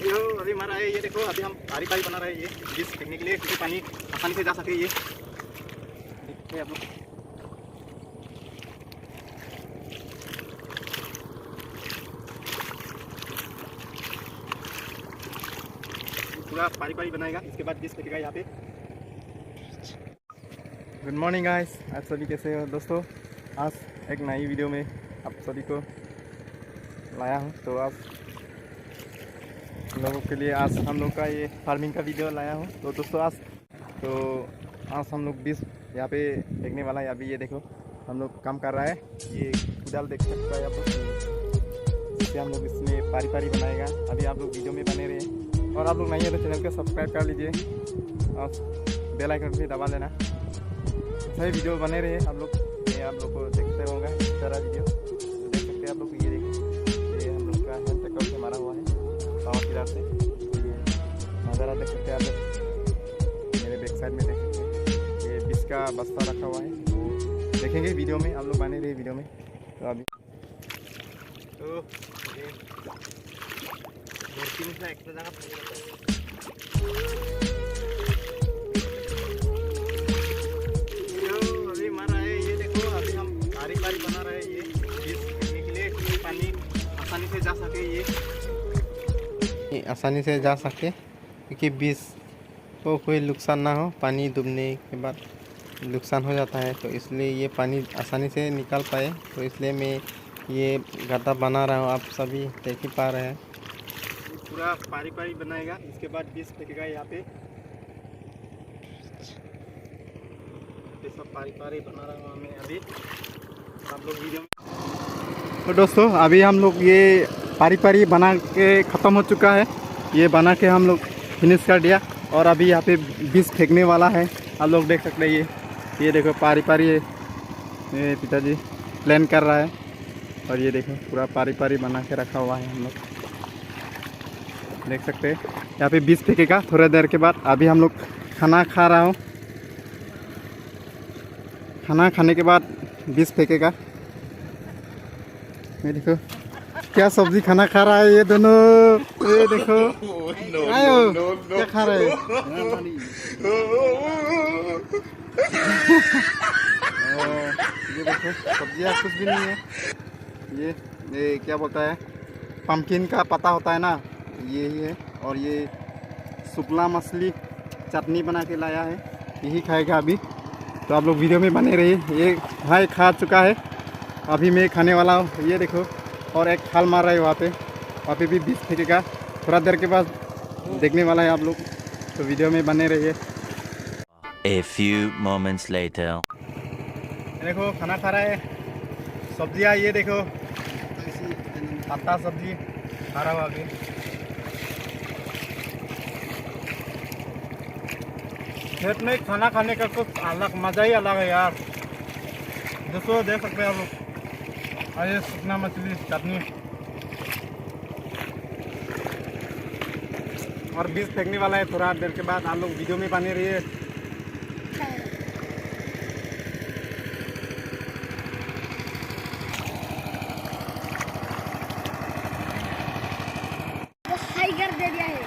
यो अभी हमारा है, ये देखो अभी हम पारी पारी बना रहे हैं ये बीज फेंकने के लिए, क्योंकि पानी आसानी से जा सके। ये देखते हैं आप लोग, पूरा पारी पारी बनाएगा, इसके बाद बीज फेंकेगा यहाँ पे। गुड मॉर्निंग गाइस, आप सभी कैसे हो दोस्तों। आज एक नई वीडियो में आप सभी को लाया हूँ। तो आज लोगों के लिए आज हम लोग का ये फार्मिंग का वीडियो लाया हूँ। तो दोस्तों आज हम लोग बीज यहाँ पे फेंकने वाला है। अभी ये देखो हम लोग काम कर रहा है, ये कुदाल देख सकते हैं आप लोग, जिससे हम लोग इसमें पारी पारी बनाएगा। अभी आप लोग वीडियो में बने रहे, और आप लोग नहीं है तो चैनल को सब्सक्राइब कर लीजिए और बेल आइकन भी दबा लेना। सही वीडियो बने रहे आप लोग, ये आप लोग को देखते होंगे इस तरह वीडियो। तो देख सकते हैं आप लोग, ये देखिए ये हम लोग का हैंड ट्रैक्टर से मारा हुआ है पावर टिलर से। ये नज़ारा देख सकते हैं आप लोग, मेरे बैक साइड में देख सकते हैं ये बीज का बस्ता रखा हुआ है, वो देखेंगे वीडियो में, आप लोग बने रहे वीडियो में। तो अभी तो ये मूर्ति में एक जगह पारी बना रहे हैं ये बीज फेंकने के लिए, क्योंकि पानी आसानी से जा सके। ये आसानी से जा सके, क्योंकि बीज को कोई नुकसान ना हो, पानी डूबने के बाद नुकसान हो जाता है। तो इसलिए ये पानी आसानी से निकल पाए, तो इसलिए मैं ये गड्ढा बना रहा हूँ। आप सभी देख ही पा रहे हैं, पूरा पारी पारी बनाएगा, इसके बाद बीज फेंकेगा यहाँ पे। सब पारी पारी बना रहा हूँ मैं अभी, आप लोग वीडियो में। तो दोस्तों अभी हम लोग ये पारी पारी बना के ख़त्म हो चुका है, ये बना के हम लोग फिनिश कर दिया। और अभी यहाँ पे बीज फेंकने वाला है, आप लोग देख सकते हैं। ये देखो पारी पारी है, ये पिताजी प्लान कर रहा है। और ये देखो पूरा पारी पारी बना के रखा हुआ है, हम लोग देख सकते हैं। यहाँ पे बीज फेंकेगा थोड़ा देर के बाद। अभी हम लोग खाना खा रहा हूँ, खाना खाने के बाद बीज फेंकेगा। ये देखो क्या सब्जी खाना खा रहा है ये दोनों, ये देखो आयो क्या खा रहे हैं। ये देखो सब्जियाँ कुछ भी नहीं है, ये क्या बोलता है, पम्पकिन का पत्ता होता है ना, ये ही है। और ये शुक्ला मछली चटनी बना के लाया है, यही खाएगा अभी। तो आप लोग वीडियो में बने रहिए। ये भाई खा चुका है, अभी मैं खाने वाला हूँ। ये देखो और एक खाल मार रहा है वहाँ पे भी बीज फेंकेगा, थोड़ा देर के बाद देखने वाला है आप लोग। तो वीडियो में बने रहिए। A few moments later. देखो खाना खा रहा है, सब्जियाँ ये देखो पत्ता सब्जी खा रहा हुआ अभी। खेत में खाना खाने का कुछ अलग मज़ा ही अलग है यार। दोस्तों देख सकते हैं आप लोग, ये शुक्ला मछली चटनी और बीज फेंकने वाला है थोड़ा देर के बाद। आप लोग वीडियो में बने रहिए। दे दिया है।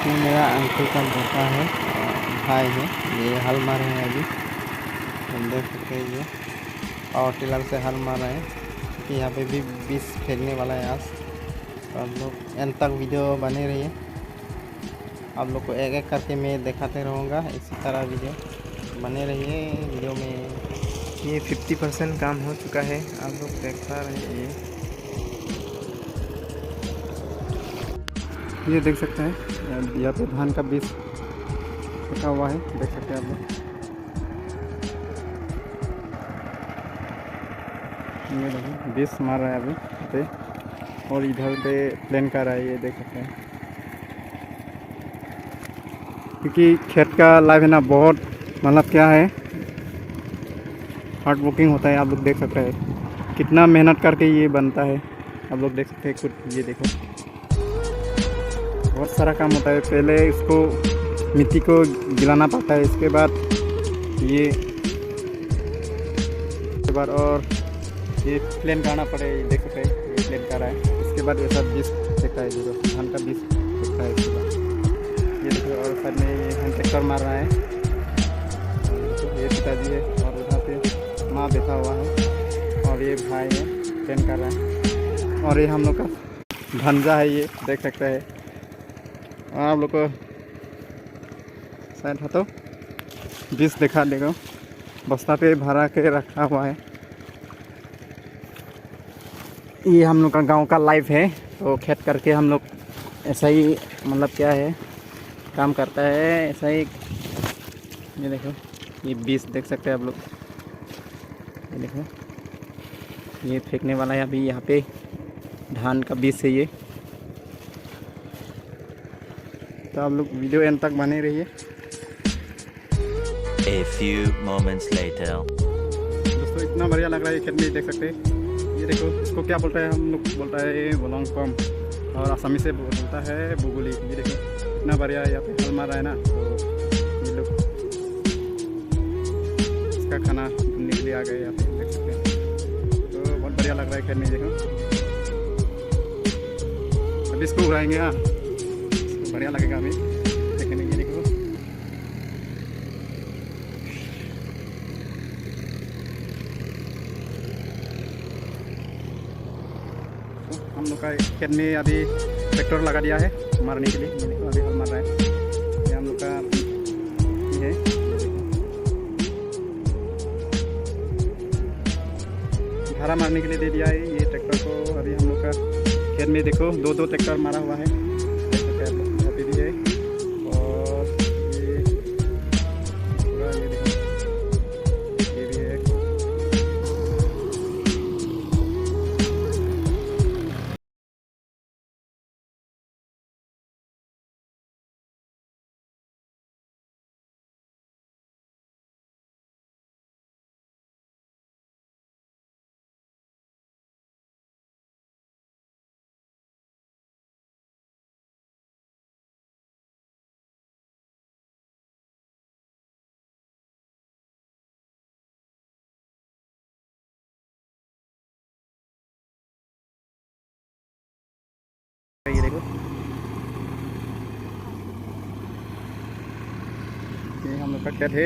मेरा अंकल का बेटा है, भाई है, ये हल मार रहे हैं अभी। हम देख सकते हैं ये पावर टिलर से हल मार रहे हैं, क्योंकि यहाँ पे भी बीज फेंकने वाला है आज। तो आप लोग एंड तक वीडियो बने रहिए, आप लोग को एक एक करके मैं दिखाते रहूँगा। इसी तरह वीडियो बने रहिए वीडियो में। ये 50% काम हो चुका है, आप लोग देख पा रहे हैं। ये देख सकते हैं यहाँ पे धान का बीज रखा हुआ है, देख सकते हैं आप लोग। ये देखो बीज मार रहा है अभी पे, और इधर पे प्लेन कर रहा है, ये देख सकते हैं। क्योंकि खेत का लाइफ है ना, बहुत मतलब क्या है, हार्ड वर्किंग होता है। आप लोग देख सकते हैं कितना मेहनत करके ये बनता है, आप लोग देख सकते हैं खुद। ये देखो बहुत सारा काम होता है। पहले इसको मिट्टी को गिलाना पड़ता है, इसके बाद ये बार और ये प्लेन करना पड़े। देख सकते हैं ये प्लेन कर रहा है। इसके बाद ये सब बीज फेंकता है, देखो धान का बीज फेंकता है इसके बाद। ये देखो और साइड में ये हैंड ट्रैक्टर मार रहा है। ये पिताजी है और उधर पे माँ बैठा हुआ है और ये भाई है प्लेन कर रहा है। और ये हम लोग का भंजा है, ये देख सकते हैं। और आप लोग को शायद तो बीज दिखा देगा, बस्ता पे भरा के रखा हुआ है। ये हम लोग का गांव का लाइफ है। तो खेत करके हम लोग ऐसा ही मतलब क्या है काम करता है ऐसा ही। ये देखो ये बीज देख सकते हैं आप लोग, ये देखो ये फेंकने वाला है अभी। यहाँ पे धान का बीज है ये। तो आप लोग वीडियो एंड तक बने रहिए। A few moments later. दोस्तों इतना बढ़िया लग रहा है खेत में, देख सकते हैं। ये देखो इसको क्या बोलता है, हम लोग बोलता है बोलोंग पम और आसामी से बोलता है बुगुली। ये देखो इतना बढ़िया यहाँ पे हल मार रहा है ना। तो ये लोग इसका खाना ढूंढने के लिए आ गए यहाँ पे, देख सकते हैं। तो बहुत बढ़िया लग रहा है खेत में, देखो अभी इसको उड़ाएंगे। हाँ बढ़िया लगेगा अभी देखने में। ये देखो हम लोग का खेत में अभी ट्रैक्टर लगा दिया है मारने के लिए। ये देखो अभी हल मार रहा है। ये हम लोग का ये है, भाड़ा मारने के लिए दे दिया है ये ट्रैक्टर को। अभी हम लोग का खेत में देखो दो ट्रैक्टर मारा हुआ है, देख सकते हैं आप लोग। यहाँ पे भी है और ये पूरा ये देखो ये भी है। ये देखो ये हम लोग का खेत है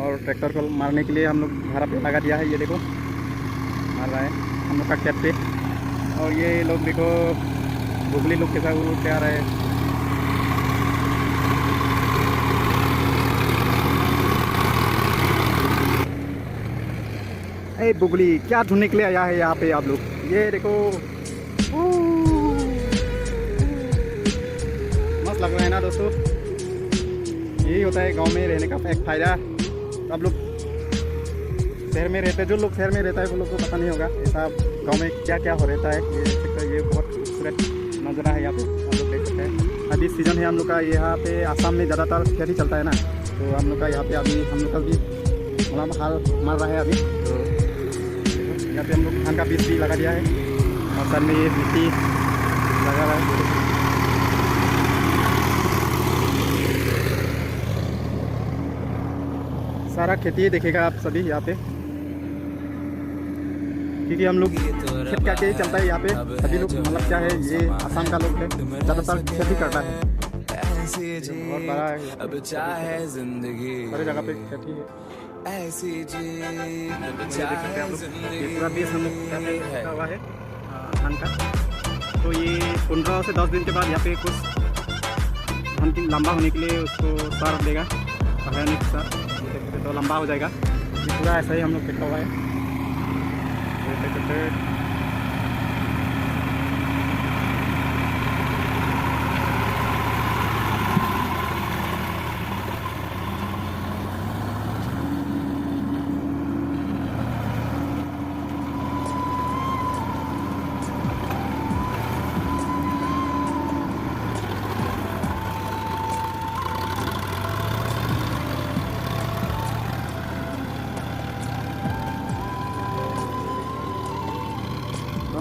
और ट्रैक्टर को मारने के लिए हम लोग भाड़ा पे लगा दिया है। ये देखो मार रहा है हम लोग का खेत पे। और ये लोग देखो बुगली लोग के साथ उड़ के आ रहे हैं। अरे बुगली क्या ढूंढने के लिए आया है यहाँ पे आप लोग? ये देखो मस्त लग रहा है ना दोस्तों। यही होता है गांव में रहने का एक फ़ायदा। आप लोग शहर में रहते हैं, जो लोग शहर में रहता है वो लोग को पता नहीं होगा ऐसा गांव में क्या क्या हो रहता है। ये बहुत खूबसूरत नज़ारा है यहाँ पे, आप लोग देख सकते हैं। अभी सीज़न है हम लोग का यहाँ पे। आसाम में ज़्यादातर खेती चलता है ना, तो हम लोग का यहाँ पे अभी हम लोग का भी मतलब हाल मार रहा है अभी। तो यहाँ पे हम लोग धान का बीज भी लगा दिया है और साथ में ये मिट्टी लगा रहा है। सारा खेती देखेगा आप सभी यहाँ पे, क्योंकि हम लोग खेत का खेती चलता है यहाँ पे। सभी लोग मतलब क्या है ये आसाम का लोग है, ज़्यादातर खेती करता है। बहुत बड़ा है, सारी जगह पे खेती है। ये देख सकते हैं आप लोग, ये पूरा बेस हम लोग रखा हुआ है धान का। तो ये 15 से 10 दिन के बाद यहाँ पे कुछ धान की लंबा होने के लिए उसको सार देगा, रासायनिक सार, तो लंबा हो जाएगा। ये पूरा ऐसा ही हम लोग फेंका हुआ है। देख सकते हैं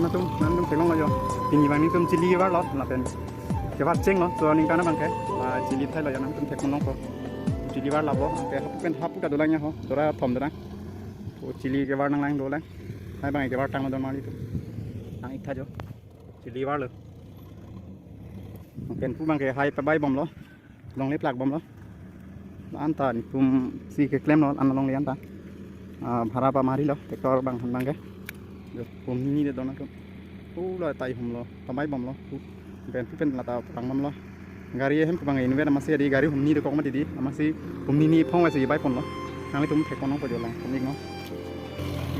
Tum nanti tengok aja. Tinggi bang ni tum cili ke barat lapen. kebat ceng lo so ning kana bangke cili thai lo yana tum thek monong ko cili bar labo ke hapu ka dolanya ho dora thom dora to cili ke bar nang lang dolang hai bang ke bar tang don mali tu nang ikha jo cili bar lo pen pu bangke hai pa bai bom lo long le plak bom lo an ta ni tum si ke klem lo an long le an ta bhara pa mari lo tektor bang han bangke jo pum ni de dona ko lo tai hum lo tamai bom lo ben pen la ta pang bom lo gari hem bang in ven amasi di gari hum ni de kok ma di amasi hum ni phong wa si bai pon lo nang le tum thek monong ko jo lang tum ning no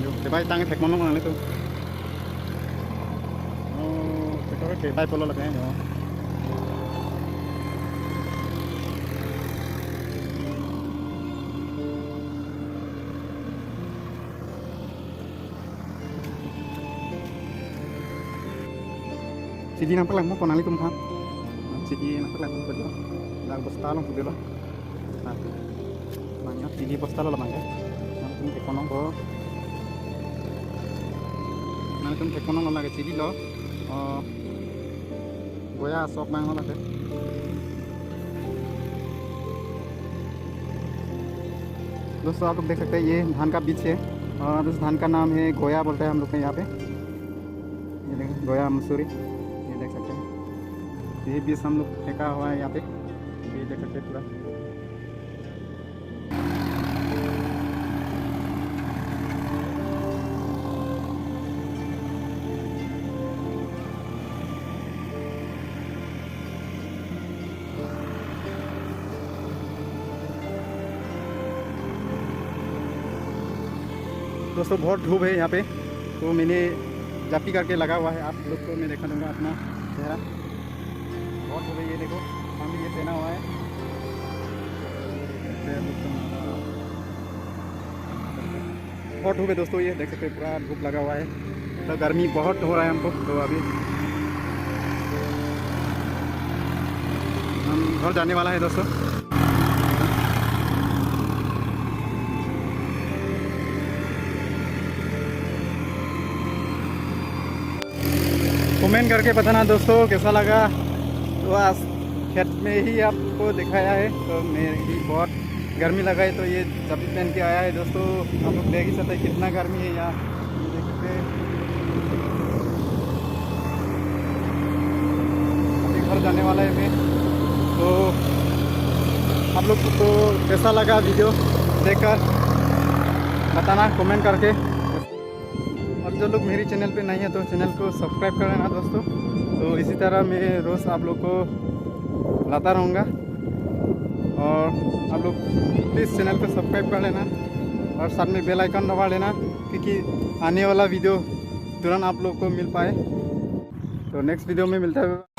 jo te bai tang thek monong nang le tu tektor ke bai pon lo la ke no Sidi nampak lah mau konali tum kan, sidi nampak lah tum kerja, dah posta long kerja lah, nah, banyak sidi posta lah bangga, nanti tum ekonom ko, nanti tum ekonom lo lagi sidi lo, goya sok bang lo lagi, दोस्तों आप लोग देख सकते हैं ये धान का बीज है और इस धान का नाम है गोया बोलते हैं हम लोग के यहाँ पे, ये देखिए गोया मसूरी देख सकते हैं ये बीज हम लोग फेंका हुआ है यहाँ पे ये देख सकते हैं पूरा दोस्तों बहुत धूप है यहाँ पे तो मैंने जापी करके लगा हुआ है आप लोग को मैं देखा दूंगा अपना चेहरा बहुत धूप है ये देखो हम ये पहना हुआ है बहुत धूप है दोस्तों ये देख सकते हैं पूरा धूप लगा हुआ है तो गर्मी बहुत हो रहा है हमको तो अभी हम घर जाने वाला है दोस्तों कमेंट करके बताना दोस्तों कैसा लगा तो आज खेत में ही आपको दिखाया है तो मेरी बहुत गर्मी लगा है तो ये जैकेट पहन के आया है दोस्तों आप लोग देख ही सकते हैं कितना गर्मी है यहाँ देख सकते हैं अभी घर जाने वाला है मैं तो आप लोग को कैसा लगा वीडियो देखकर बताना कमेंट करके और जो लोग मेरी चैनल पे नहीं है तो चैनल को सब्सक्राइब कर लेना दोस्तों तो इसी तरह मैं रोज़ आप लोग को लाता रहूँगा और आप लोग प्लीज़ चैनल को सब्सक्राइब कर लेना और साथ में बेल आइकन दबा लेना क्योंकि आने वाला वीडियो तुरंत आप लोग को मिल पाए तो नेक्स्ट वीडियो में मिलता है।